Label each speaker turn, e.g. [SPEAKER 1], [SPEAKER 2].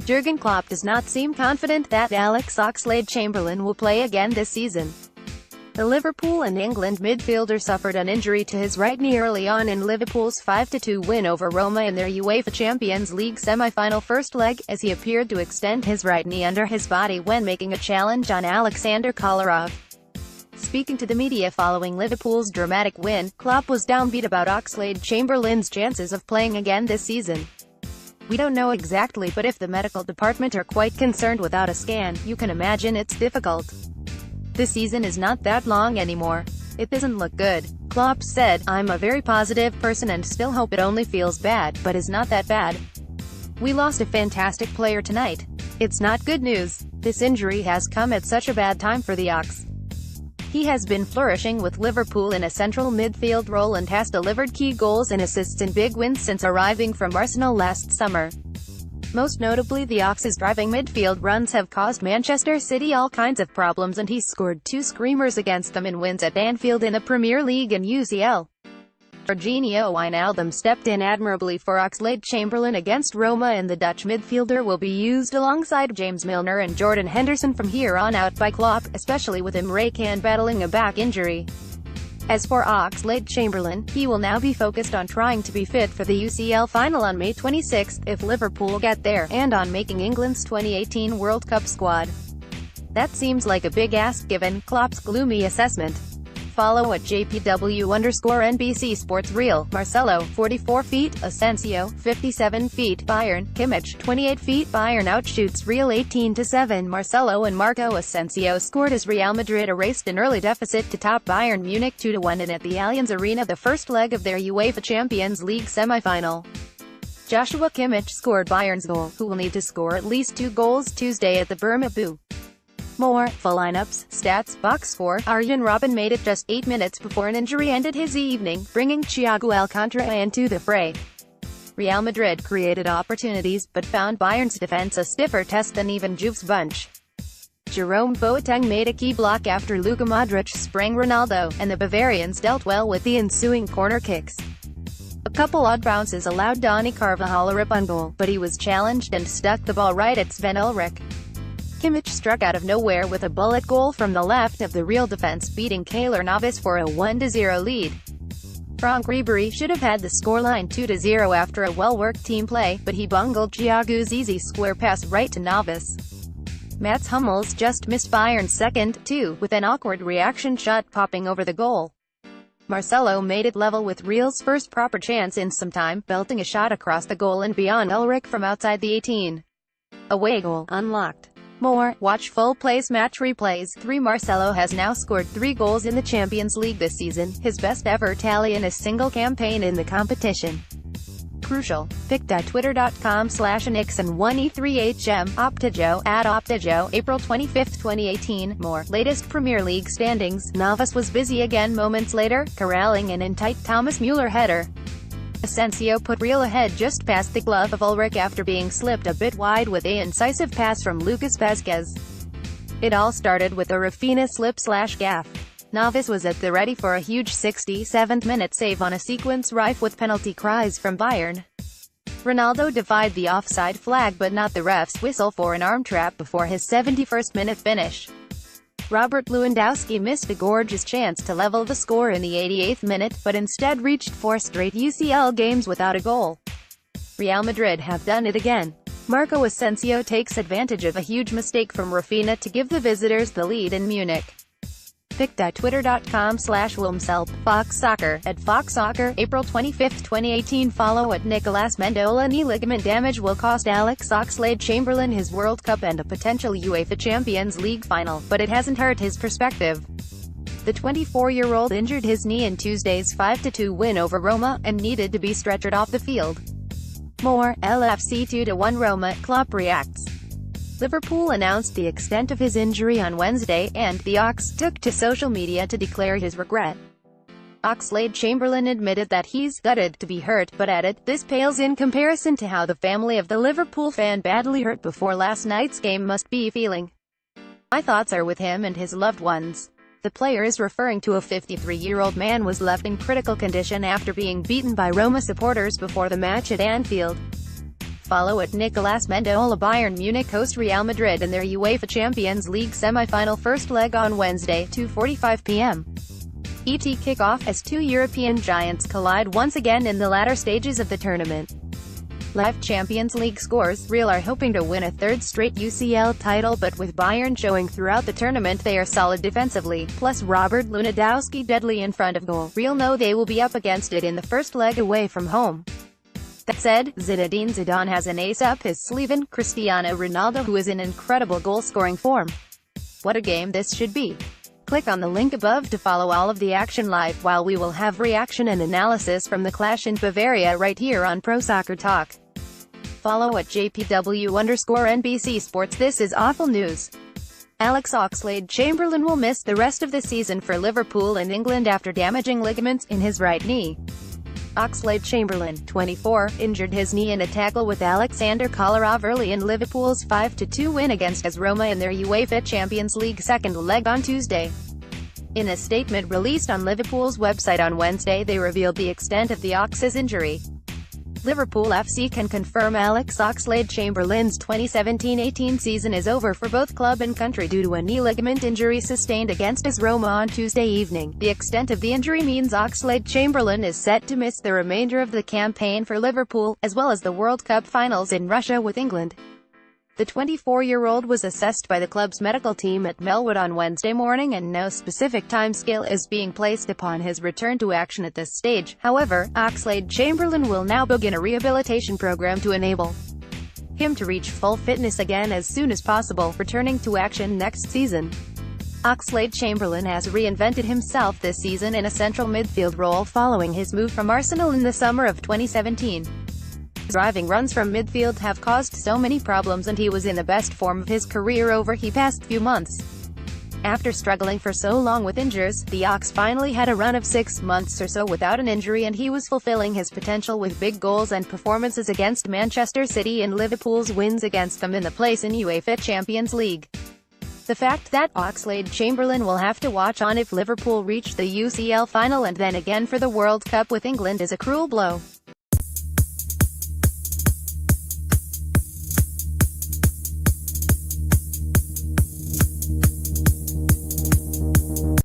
[SPEAKER 1] Jurgen Klopp does not seem confident that Alex Oxlade-Chamberlain will play again this season. The Liverpool and England midfielder suffered an injury to his right knee early on in Liverpool's 5-2 win over Roma in their UEFA Champions League semi-final first leg, as he appeared to extend his right knee under his body when making a challenge on Aleksandar Kolarov. Speaking to the media following Liverpool's dramatic win, Klopp was downbeat about Oxlade-Chamberlain's chances of playing again this season. "We don't know exactly, but if the medical department are quite concerned without a scan, you can imagine it's difficult. The season is not that long anymore. It doesn't look good." Klopp said, "I'm a very positive person and still hope it only feels bad, but is not that bad. We lost a fantastic player tonight. It's not good news. This injury has come at such a bad time for the Ox. He has been flourishing with Liverpool in a central midfield role and has delivered key goals and assists in big wins since arriving from Arsenal last summer. Most notably, the Ox's driving midfield runs have caused Manchester City all kinds of problems, and he's scored 2 screamers against them in wins at Anfield in the Premier League and UCL. Jorginho Wijnaldum stepped in admirably for Oxlade-Chamberlain against Roma, and the Dutch midfielder will be used alongside James Milner and Jordan Henderson from here on out by Klopp, especially with Emre Can battling a back injury. As for Oxlade-Chamberlain, he will now be focused on trying to be fit for the UCL final on May 26, if Liverpool get there, and on making England's 2018 World Cup squad. That seems like a big ask given Klopp's gloomy assessment. Follow at JPW_NBC Sports Real. Marcelo, 44 feet, Asensio, 57 feet, Bayern, Kimmich, 28 feet, Bayern outshoots Real 18-7. Marcelo and Marco Asensio scored as Real Madrid erased an early deficit to top Bayern Munich 2-1 in at the Allianz Arena, the first leg of their UEFA Champions League semi-final. Joshua Kimmich scored Bayern's goal, who will need to score at least 2 goals Tuesday at the Bernabeu. More full lineups, stats, box score. Arjen Robben made it just 8 minutes before an injury ended his evening, bringing Thiago Alcantara into the fray. Real Madrid created opportunities, but found Bayern's defense a stiffer test than even Juve's bunch. Jerome Boateng made a key block after Luka Modric sprang Ronaldo, and the Bavarians dealt well with the ensuing corner kicks. A couple odd bounces allowed Dani Carvajal a rip on goal, but he was challenged and stuck the ball right at Sven Ulrich. Kimmich struck out of nowhere with a bullet goal from the left of the Real defense, beating Keylor Navas for a 1-0 lead. Franck Ribéry should have had the scoreline 2-0 after a well-worked team play, but he bungled Thiago's easy square pass right to Navas. Mats Hummels just missed Bayern's second, too, with an awkward reaction shot popping over the goal. Marcelo made it level with Real's first proper chance in some time, belting a shot across the goal and beyond Ulrich from outside the 18. Away goal unlocked. More, watch full plays match replays. 3 Marcelo has now scored 3 goals in the Champions League this season, his best ever tally in a single campaign in the competition. Crucial. pic.twitter.com/anixon1e3hm, Optajo, @Optajo, April 25, 2018. More, latest Premier League standings. Navas was busy again moments later, corralling an in-tight Thomas Müller header. Asensio put Real ahead just past the glove of Ulrich after being slipped a bit wide with an incisive pass from Lucas Vazquez. It all started with a Rafinha slip/gaff. Navas was at the ready for a huge 67th minute save on a sequence rife with penalty cries from Bayern. Ronaldo defied the offside flag but not the ref's whistle for an arm trap before his 71st minute finish. Robert Lewandowski missed a gorgeous chance to level the score in the 88th minute, but instead reached 4 straight UCL games without a goal. Real Madrid have done it again. Marco Asensio takes advantage of a huge mistake from Rafinha to give the visitors the lead in Munich. pic.twitter.com/Wilmselp, Fox Soccer, @FoxSoccer, April 25, 2018. Follow at Nicolas Mendola. Knee ligament damage will cost Alex Oxlade-Chamberlain his World Cup and a potential UEFA Champions League final, but it hasn't hurt his perspective. The 24-year-old injured his knee in Tuesday's 5-2 win over Roma, and needed to be stretchered off the field. More, LFC 2-1 Roma, Klopp reacts. Liverpool announced the extent of his injury on Wednesday, and the Ox took to social media to declare his regret. Oxlade-Chamberlain admitted that he's gutted to be hurt, but added, "This pales in comparison to how the family of the Liverpool fan badly hurt before last night's game must be feeling. My thoughts are with him and his loved ones." The player is referring to a 53-year-old man was left in critical condition after being beaten by Roma supporters before the match at Anfield. follow at Nicolas Mendola. Bayern Munich host Real Madrid in their UEFA Champions League semi-final first leg on Wednesday, 2:45 p.m. ET kickoff as two European giants collide once again in the latter stages of the tournament. Live Champions League scores: Real are hoping to win a third straight UCL title, but with Bayern showing throughout the tournament they are solid defensively, plus Robert Lewandowski deadly in front of goal. Real know they will be up against it in the first leg away from home. That said, Zinedine Zidane has an ace up his sleeve in Cristiano Ronaldo, who is in incredible goal-scoring form. What a game this should be. Click on the link above to follow all of the action live, while we will have reaction and analysis from the clash in Bavaria right here on Pro Soccer Talk. Follow at JPW_NBC Sports. This is awful news. Alex Oxlade-Chamberlain will miss the rest of the season for Liverpool and England after damaging ligaments in his right knee. Oxlade-Chamberlain, 24, injured his knee in a tackle with Aleksandar Kolarov early in Liverpool's 5-2 win against AS Roma in their UEFA Champions League second leg on Tuesday. In a statement released on Liverpool's website on Wednesday, they revealed the extent of the Ox's injury. Liverpool FC can confirm Alex Oxlade-Chamberlain's 2017-18 season is over for both club and country due to a knee ligament injury sustained against AS Roma on Tuesday evening. The extent of the injury means Oxlade-Chamberlain is set to miss the remainder of the campaign for Liverpool, as well as the World Cup finals in Russia with England. The 24-year-old was assessed by the club's medical team at Melwood on Wednesday morning, and no specific timescale is being placed upon his return to action at this stage. However, Oxlade-Chamberlain will now begin a rehabilitation program to enable him to reach full fitness again as soon as possible, returning to action next season. Oxlade-Chamberlain has reinvented himself this season in a central midfield role following his move from Arsenal in the summer of 2017. Driving runs from midfield have caused so many problems, and he was in the best form of his career over the past few months. After struggling for so long with injuries, the Ox finally had a run of 6 months or so without an injury, and he was fulfilling his potential with big goals and performances against Manchester City and Liverpool's wins against them in the place in UEFA Champions League. The fact that Oxlade-Chamberlain will have to watch on if Liverpool reach the UCL final and then again for the World Cup with England is a cruel blow.